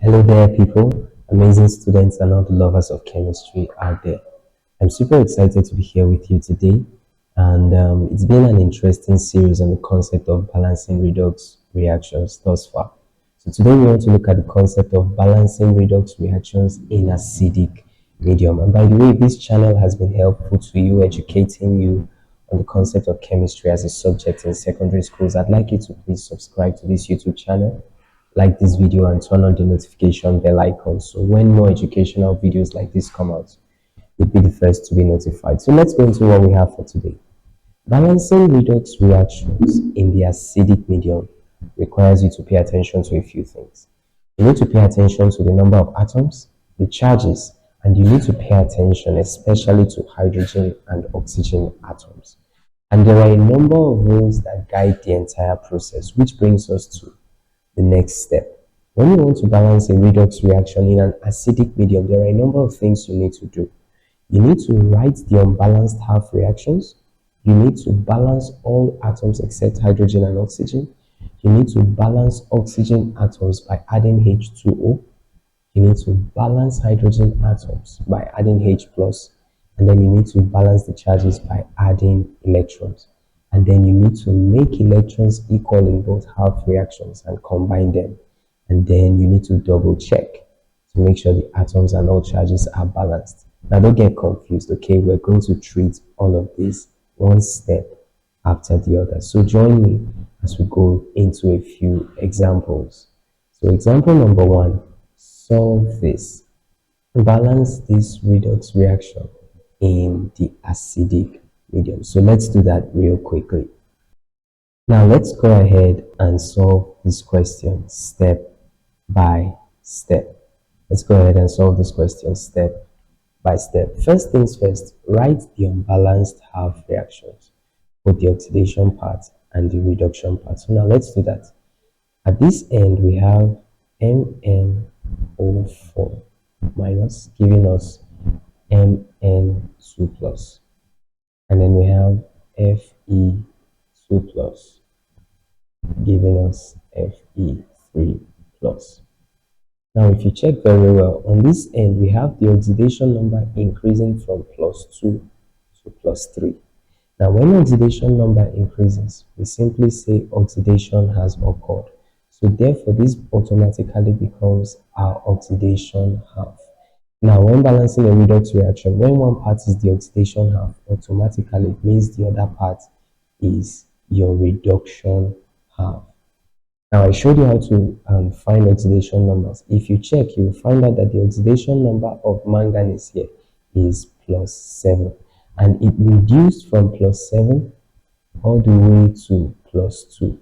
Hello there, people, amazing students, and all the lovers of chemistry out there. I'm super excited to be here with you today, and it's been an interesting series on the concept of balancing redox reactions thus far. So, today we want to look at the concept of balancing redox reactions in acidic medium. And by the way, this channel has been helpful to you, educating you on the concept of chemistry as a subject in secondary schools. I'd like you to please subscribe to this YouTube channel, like this video, and turn on the notification bell icon so when more educational videos like this come out, you'll be the first to be notified. So let's go into what we have for today. Balancing redox reactions in the acidic medium requires you to pay attention to a few things. You need to pay attention to the number of atoms, the charges, and you need to pay attention especially to hydrogen and oxygen atoms. And there are a number of rules that guide the entire process, which brings us to the next step. When you want to balance a redox reaction in an acidic medium, there are a number of things you need to do. You need to write the unbalanced half reactions. You need to balance all atoms except hydrogen and oxygen. You need to balance oxygen atoms by adding H2O. You need to balance hydrogen atoms by adding H+, and then you need to balance the charges by adding electrons. And then you need to make electrons equal in both half reactions and combine them. And then you need to double check to make sure the atoms and all charges are balanced. Now don't get confused, okay? We're going to treat all of this one step after the other. So join me as we go into a few examples. So example number 1, solve this. Balance this redox reaction in the acidic medium. So let's do that real quickly. Now let's go ahead and solve this question step by step. Let's go ahead and solve this question step by step. First things first, write the unbalanced half reactions, both the oxidation part and the reduction part. So now let's do that. At this end, we have MnO4 minus giving us Mn2 plus. And then we have Fe2 plus giving us Fe3 plus. Now if you check very well, on this end we have the oxidation number increasing from +2 to +3. Now when oxidation number increases, we simply say oxidation has occurred. So therefore this automatically becomes our oxidation half. Now, when balancing a redox reaction, when one part is the oxidation half, automatically it means the other part is your reduction half. Now, I showed you how to find oxidation numbers. If you check, you will find out that the oxidation number of manganese here is +7. And it reduced from +7 all the way to +2.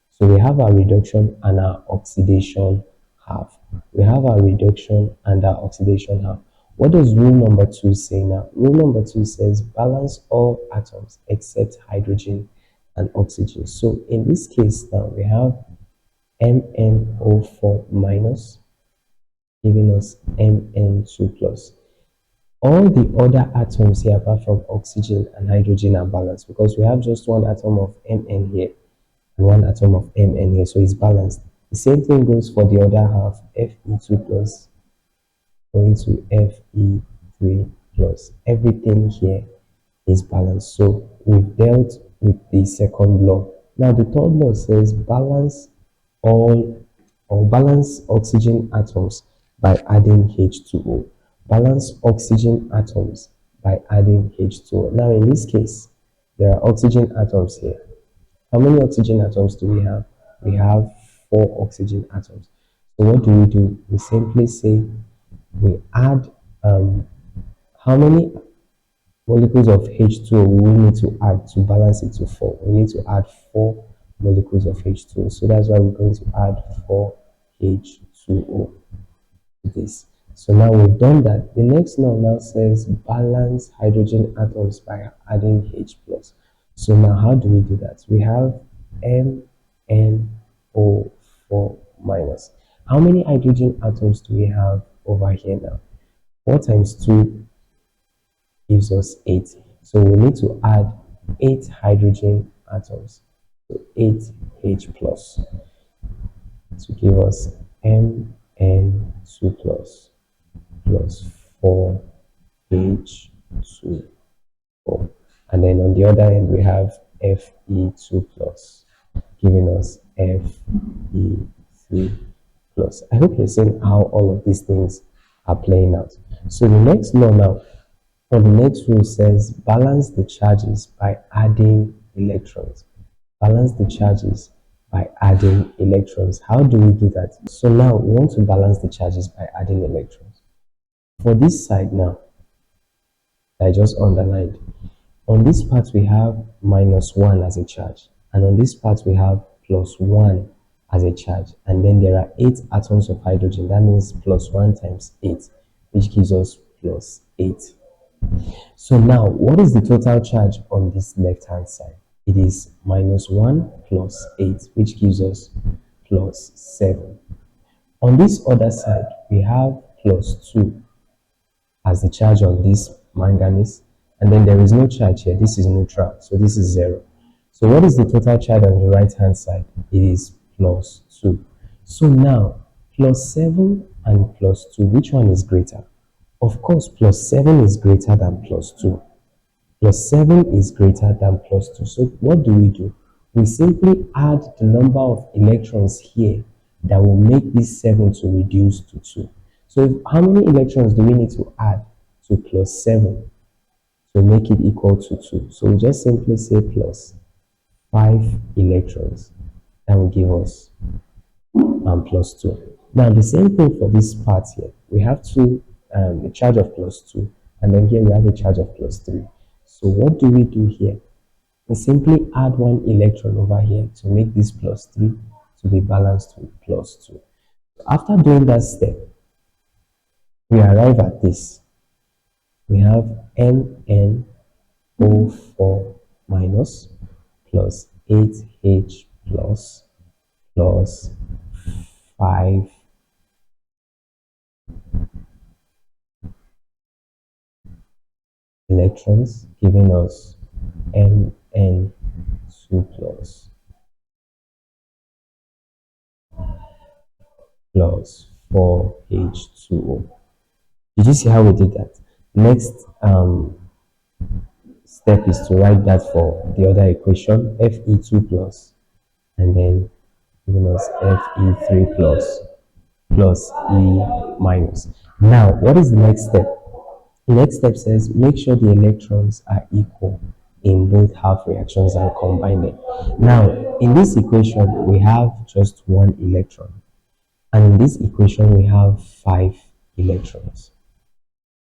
So we have our reduction and our oxidation half. We have our reduction and our oxidation half. What does rule number 2 say now? Rule number 2 says balance all atoms except hydrogen and oxygen. So in this case now we have MnO4 minus giving us Mn2 plus. All the other atoms here apart from oxygen and hydrogen are balanced because we have just one atom of Mn here and one atom of Mn here, so it's balanced. The same thing goes for the other half, Fe2 plus going to Fe3 plus. Everything here is balanced. So we've dealt with the second law. Now the third law says balance balance oxygen atoms by adding H2O. Balance oxygen atoms by adding H2O. Now in this case, there are oxygen atoms here. How many oxygen atoms do we have? We have 4 oxygen atoms. So what do? We simply say we add how many molecules of H2O we need to add to balance it to 4. We need to add 4 molecules of H2O. So that's why we're going to add 4 H2O to this. So now we've done that. The next law now says balance hydrogen atoms by adding H+. So now how do we do that? We have MnO4 minus. How many hydrogen atoms do we have over here now? 4 times 2 gives us 8. So we need to add 8 hydrogen atoms. So 8H plus to give us Mn2 2 plus plus 4H2O. And then on the other end, we have Fe2 plus, giving us Fe3 plus. I hope you're seeing how all of these things are playing out. So the next law now, or the next rule says balance the charges by adding electrons. Balance the charges by adding electrons. How do we do that? So now we want to balance the charges by adding electrons. For this side now, I just underlined, on this part we have -1 as a charge, and on this part we have +1 as a charge, and then there are 8 atoms of hydrogen. That means +1 times 8, which gives us +8. So now, what is the total charge on this left-hand side? It is -1 plus 8, which gives us +7. On this other side, we have +2 as the charge on this manganese, and then there is no charge here. This is neutral, so this is 0. So what is the total charge on the right-hand side? It is +2. So now, +7 and +2, which one is greater? Of course, +7 is greater than +2. +7 is greater than +2. So what do? We simply add the number of electrons here that will make this 7 to reduce to 2. So how many electrons do we need to add to +7 to make it equal to 2? So we just simply say +5 electrons. That will give us +2. Now the same thing for this part here. We have a charge of +2, and then here we have a charge of +3. So what do we do here? We simply add 1 electron over here to make this +3 to be balanced with +2. After doing that step, we arrive at this. We have MnO4 minus plus 8H plus 5 electrons, giving us Mn2 plus 4H2O. Did you see how we did that? Next step is to write that for the other equation, Fe2 plus, and then giving us Fe3 plus E minus. Now, what is the next step? The next step says make sure the electrons are equal in both half reactions and combine them. Now, in this equation, we have just 1 electron, and in this equation, we have 5 electrons.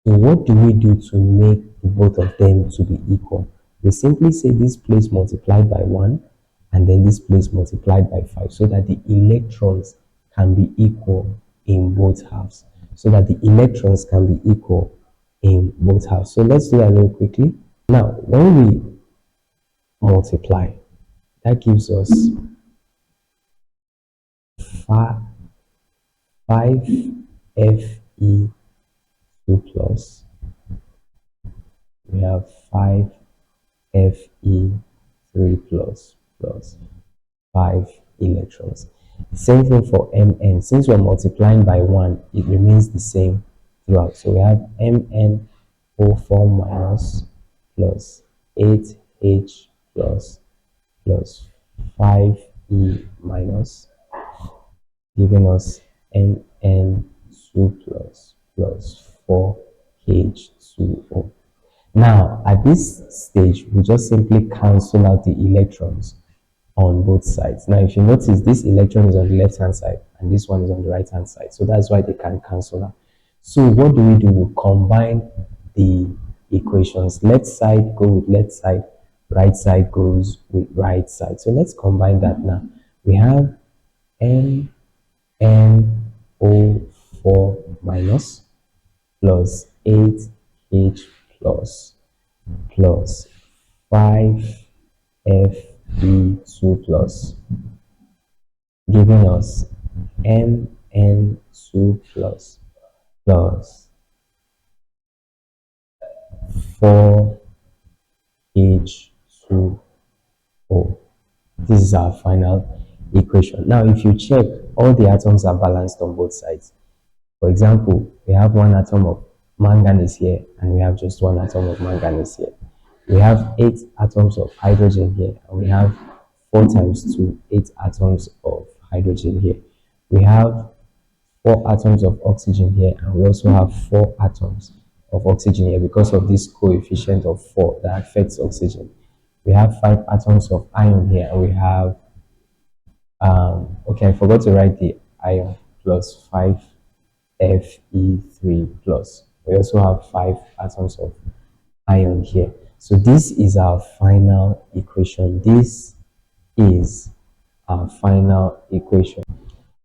So what do we do to make both of them to be equal? We simply say this place multiplied by 1, and then this place multiplied by 5, so that the electrons can be equal in both halves. So that the electrons can be equal in both halves. So let's do that real quickly. Now, when we multiply, that gives us 5Fe2 plus. We have 5Fe3 plus 5 electrons. Same thing for Mn. Since we're multiplying by 1, it remains the same throughout. So we have MnO4 minus plus 8H plus 5E minus, giving us Mn2 plus 4H2O. Now, at this stage, we just simply cancel out the electrons on both sides. Now, if you notice, this electron is on the left-hand side, and this one is on the right-hand side. So that's why they can cancel out. So what do? We combine the equations. Left side go with left side, right side goes with right side. So let's combine that now. We have MnO4 minus plus 8H plus 5Fe2 plus, giving us Mn2 plus 4H2O. This is our final equation. Now, if you check, all the atoms are balanced on both sides. For example, we have one atom of manganese here and we have just one atom of manganese here. We have 8 atoms of hydrogen here and we have 4 times 2, 8 atoms of hydrogen here. We have 4 atoms of oxygen here and we also have 4 atoms of oxygen here because of this coefficient of 4 that affects oxygen. We have 5 atoms of iron here and we have okay, I forgot to write the iron plus 5 Fe3 plus. We also have 5 atoms of iron here. So this is our final equation. This is our final equation.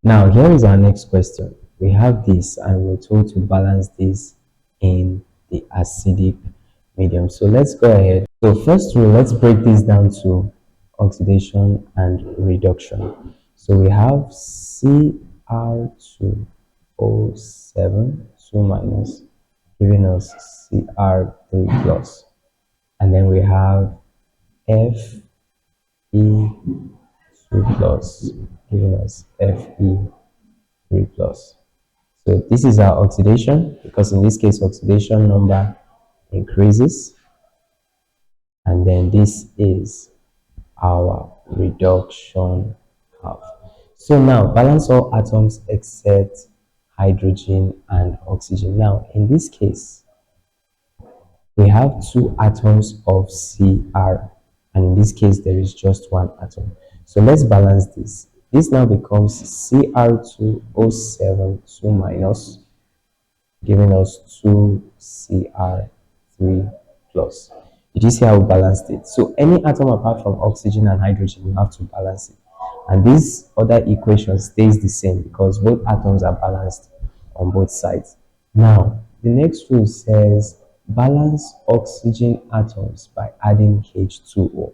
Now, here is our next question. We have this and we're told to balance this in the acidic medium. So let's go ahead. So first rule, let's break this down to oxidation and reduction. So we have Cr2O7, 2 minus, giving us Cr3 plus. And then we have Fe2 plus, giving us Fe3 plus. So this is our oxidation, because in this case oxidation number increases, and then this is our reduction half. So now balance all atoms except hydrogen and oxygen. Now in this case we have 2 atoms of Cr, and in this case there is just 1 atom. So let's balance this. This now becomes Cr2O7 2 minus, giving us 2Cr3 plus. Did you see how we balanced it? So any atom apart from oxygen and hydrogen, you have to balance it. And this other equation stays the same because both atoms are balanced on both sides. Now, the next rule says balance oxygen atoms by adding H2O.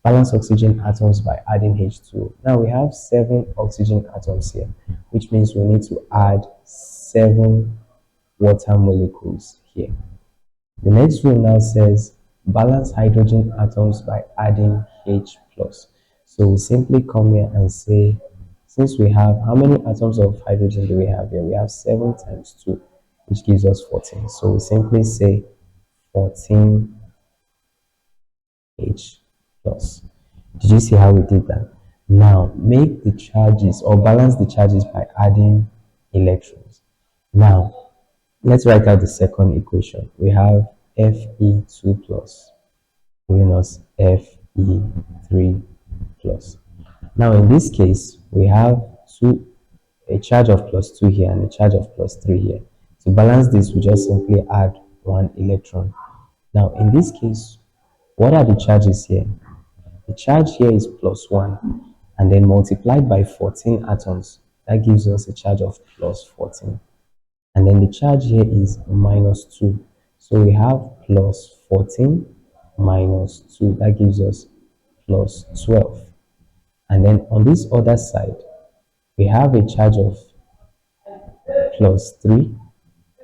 Balance oxygen atoms by adding H2O. Now we have 7 oxygen atoms here, which means we need to add 7 water molecules here. The next rule now says balance hydrogen atoms by adding H plus. So we simply come here and say, since we have, how many atoms of hydrogen do we have here? We have 7 times 2, which gives us 14. So we simply say 14H plus. Did you see how we did that? Now make the charges or balance the charges by adding electrons. Now let's write out the second equation. We have Fe2 plus, giving us Fe3 plus. Now in this case, we have a charge of plus 2 here and a charge of plus 3 here. To balance this, we just simply add 1 electron. Now in this case, what are the charges here? The charge here is plus 1 and then multiplied by 14 atoms. That gives us a charge of plus 14. And then the charge here is minus 2. So we have plus 14 minus 2. That gives us plus 12. And then on this other side, we have a charge of plus 3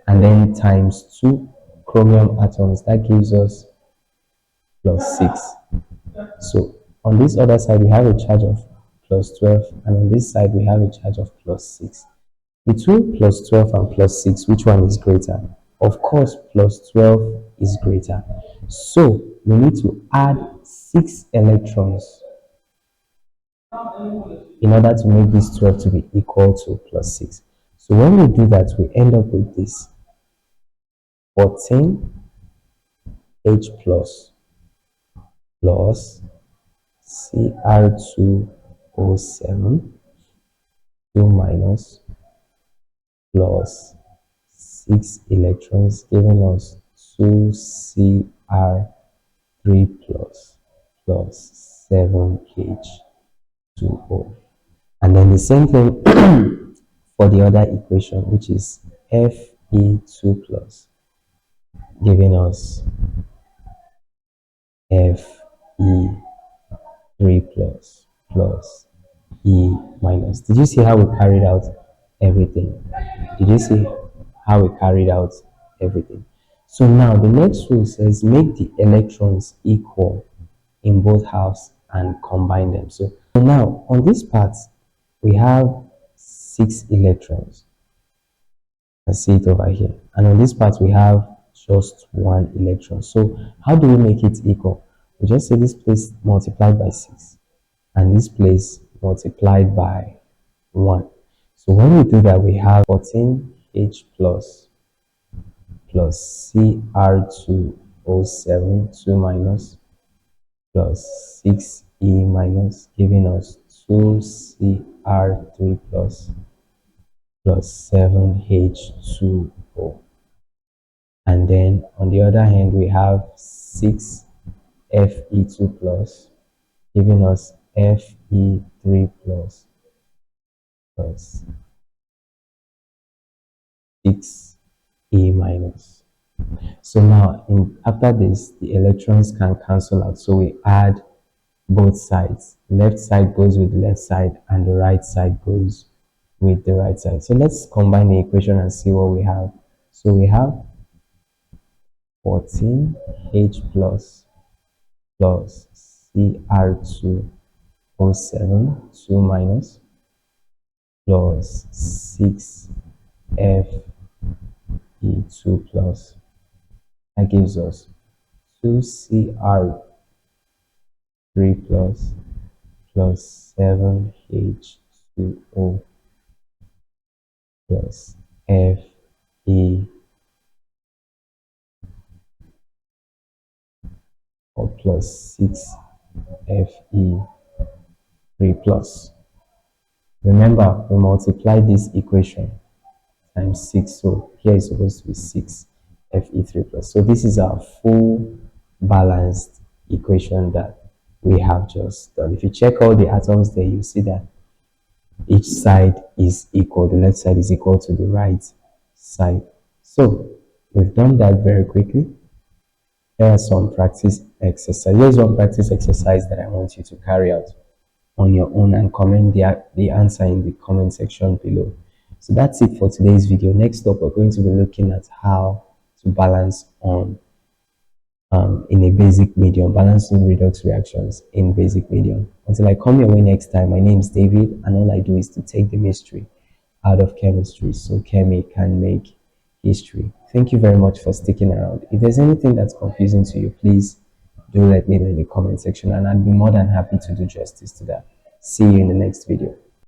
and then times 2 chromium atoms. That gives us plus 6. So on this other side, we have a charge of plus 12 and on this side, we have a charge of plus 6. Between plus 12 and plus 6, which one is greater? Of course, plus 12 is greater. So we need to add 6 electrons in order to make this 12 to be equal to plus 6. So when we do that, we end up with this 14H plus Cr2O7 2 minus plus 6 electrons, giving us 2Cr3 plus 7H2O. And then the same thing for the other equation, which is Fe2 plus, giving us Fe3 plus E minus. Did you see how we carried out everything? Did you see how we carried out everything? So now the next rule says make the electrons equal in both halves and combine them. So now on this part, we have 6 electrons. can see it over here. And on this part, we have just one electron. So how do we make it equal? We just say this place multiplied by 6 and this place multiplied by 1. So when we do that, we have 14H plus Cr2O7 2 minus plus 6E minus, giving us 2Cr3 plus 7H2O. And then on the other hand, we have 6Fe2 plus, giving us Fe3 plus 6E minus. So now, after this, the electrons can cancel out. So we add both sides. Left side goes with the left side, and the right side goes with the right side. So let's combine the equation and see what we have. So we have 14H plus Cr2O7 2 minus plus 6Fe2 plus. That gives us 2Cr3 plus 7H2O plus Fe or plus 6Fe3 plus. Remember, we multiply this equation times 6, so here is supposed to be 6Fe3 plus. So this is our full balanced equation that we have just done. If you check all the atoms there, you see that each side is equal. The left side is equal to the right side. So we've done that very quickly. Here are some practice exercises. Here's one practice exercise that I want you to carry out on your own and comment the answer in the comment section below. So that's it for today's video. Next up, we're going to be looking at how to balance on in a basic medium, balancing redox reactions in basic medium. Until I come your way next time, my name is David, and all I do is to take the mystery out of chemistry so chemi can make history. Thank you very much for sticking around. If there's anything that's confusing to you, please do let me know in the comment section, and I'd be more than happy to do justice to that. See you in the next video.